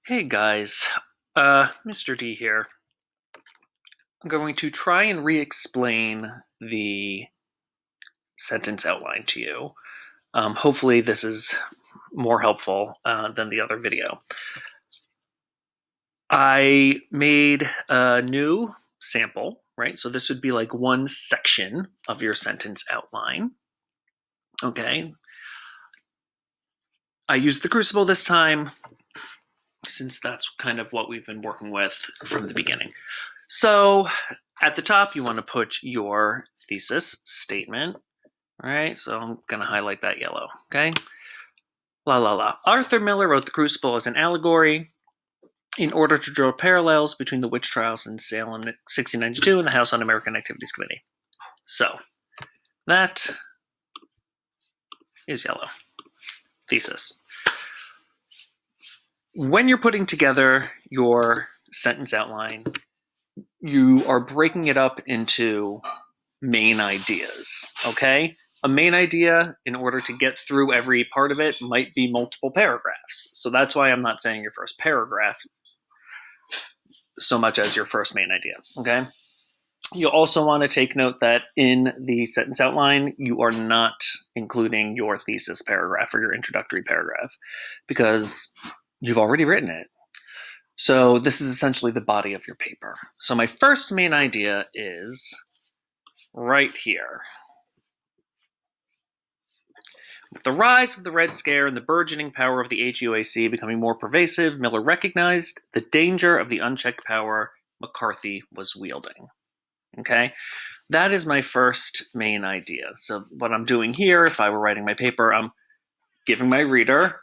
Hey guys, Mr. D here. I'm going to try and re-explain the sentence outline to you. Hopefully this is more helpful than the other video. I made a new sample, right? So this would be like one section of your sentence outline. Okay. I used the Crucible this time, since that's kind of what we've been working with from the beginning. So at the top, you want to put your thesis statement. All right, so I'm going to highlight that yellow, okay? La la la. Arthur Miller wrote The Crucible as an allegory in order to draw parallels between the witch trials in Salem 1692 and the House Un-American Activities Committee. So that is yellow. Thesis. When you're putting together your sentence outline, you are breaking it up into main ideas, okay? A main idea, in order to get through every part of it, might be multiple paragraphs. So that's why I'm not saying your first paragraph so much as your first main idea, okay? You also want to take note that in the sentence outline, you are not including your thesis paragraph or your introductory paragraph because you've already written it. So this is essentially the body of your paper. So my first main idea is right here. With the rise of the Red Scare and the burgeoning power of the HUAC becoming more pervasive, Miller recognized the danger of the unchecked power McCarthy was wielding. Okay, that is my first main idea. So what I'm doing here, if I were writing my paper, I'm giving my reader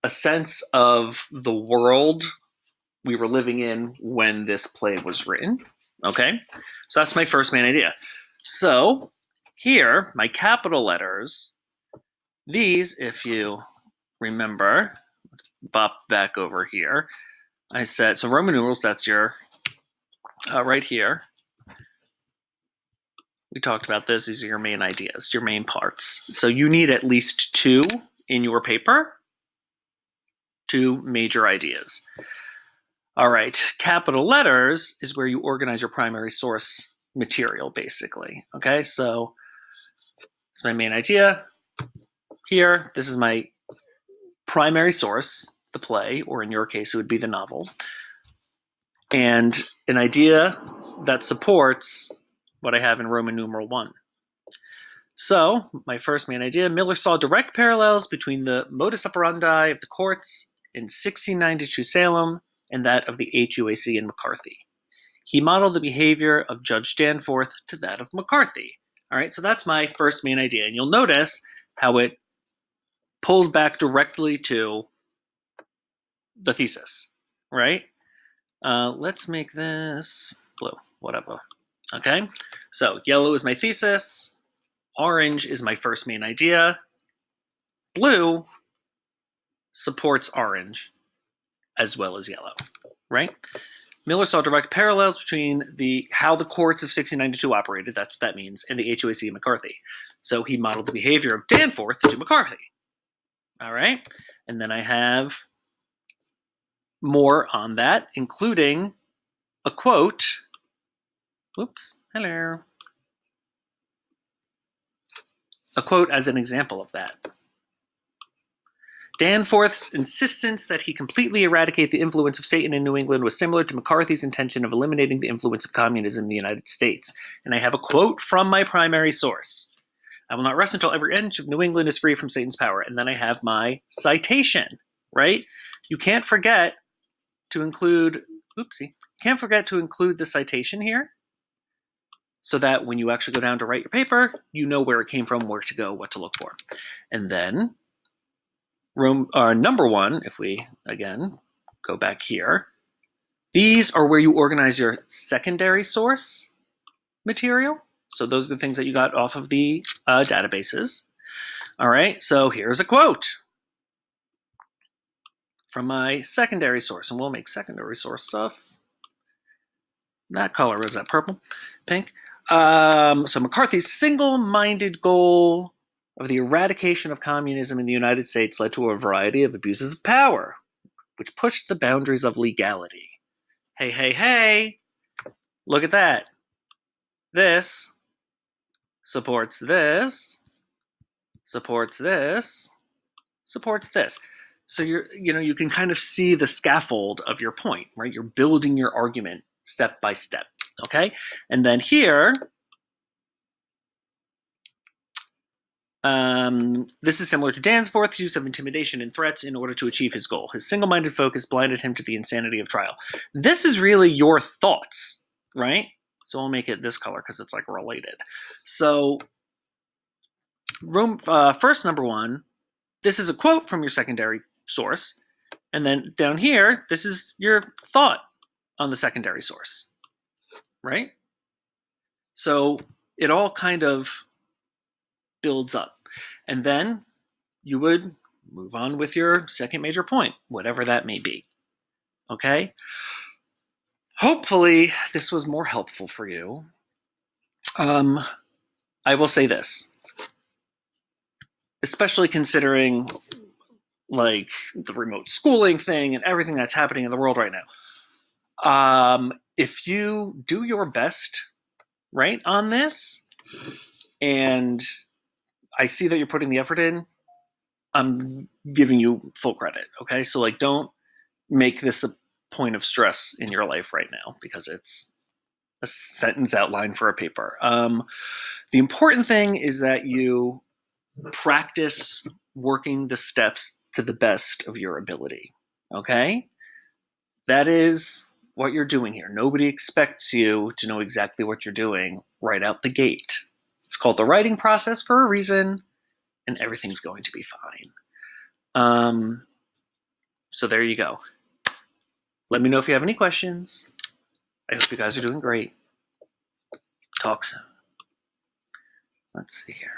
a sense of the world we were living in when this play was written. Okay, so that's my first main idea. So here, my capital letters, these, if you remember, let's bop back over here. I said, so Roman numerals, that's your, right here. We talked about this. These are your main ideas, your main parts. So you need at least two in your paper, two major ideas. All right, capital letters is where you organize your primary source material, basically. Okay, so it's my main idea. Here, this is my primary source, the play, or in your case, it would be the novel. And an idea that supports what I have in Roman numeral 1. So, my first main idea, Miller saw direct parallels between the modus operandi of the courts in 1692 Salem and that of the HUAC in McCarthy. He modeled the behavior of Judge Danforth to that of McCarthy. All right, so that's my first main idea. And you'll notice how it pulls back directly to the thesis, right? Let's make this blue, whatever. Okay, so yellow is my thesis. Orange is my first main idea. Blue supports orange as well as yellow, right? Miller saw direct parallels between how the courts of 1692 operated, that's what that means, and the HUAC and McCarthy. So he modeled the behavior of Danforth to McCarthy. All right, and then I have more on that, including a quote. Whoops, hello. A quote as an example of that. Danforth's insistence that he completely eradicate the influence of Satan in New England was similar to McCarthy's intention of eliminating the influence of communism in the United States. And I have a quote from my primary source. I will not rest until every inch of New England is free from Satan's power. And then I have my citation, right? You can't forget to include, the citation here so that when you actually go down to write your paper, you know where it came from, where to go, what to look for. And then number 1, if we, again, go back here, these are where you organize your secondary source material. So those are the things that you got off of the databases. All right, so here's a quote from my secondary source, and we'll make secondary source stuff. That color, was that purple? Pink? So McCarthy's single-minded goal of the eradication of communism in the United States led to a variety of abuses of power. which pushed the boundaries of legality. Hey, hey, hey, look at that. This supports this, supports this, supports this. So you can kind of see the scaffold of your point, right? You're building your argument step by step, okay? And then here, this is similar to Danforth's use of intimidation and threats in order to achieve his goal. His single-minded focus blinded him to the insanity of trial. This is really your thoughts, right? So I'll make it this color because it's like related. So first, number one, this is a quote from your secondary source. And then down here, this is your thought on the secondary source, right? So it all kind of builds up. And then you would move on with your second major point, whatever that may be. Okay? Hopefully, this was more helpful for you. I will say this, especially considering like the remote schooling thing and everything that's happening in the world right now. If you do your best, right, on this, and I see that you're putting the effort in, I'm giving you full credit, okay? So, like, don't make this a point of stress in your life right now because it's a sentence outline for a paper. The important thing is that you practice working the steps to the best of your ability, okay? That is what you're doing here. Nobody expects you to know exactly what you're doing right out the gate. It's called the writing process for a reason, and everything's going to be fine. So there you go. Let me know if you have any questions. I hope you guys are doing great. Talk soon. Let's see here.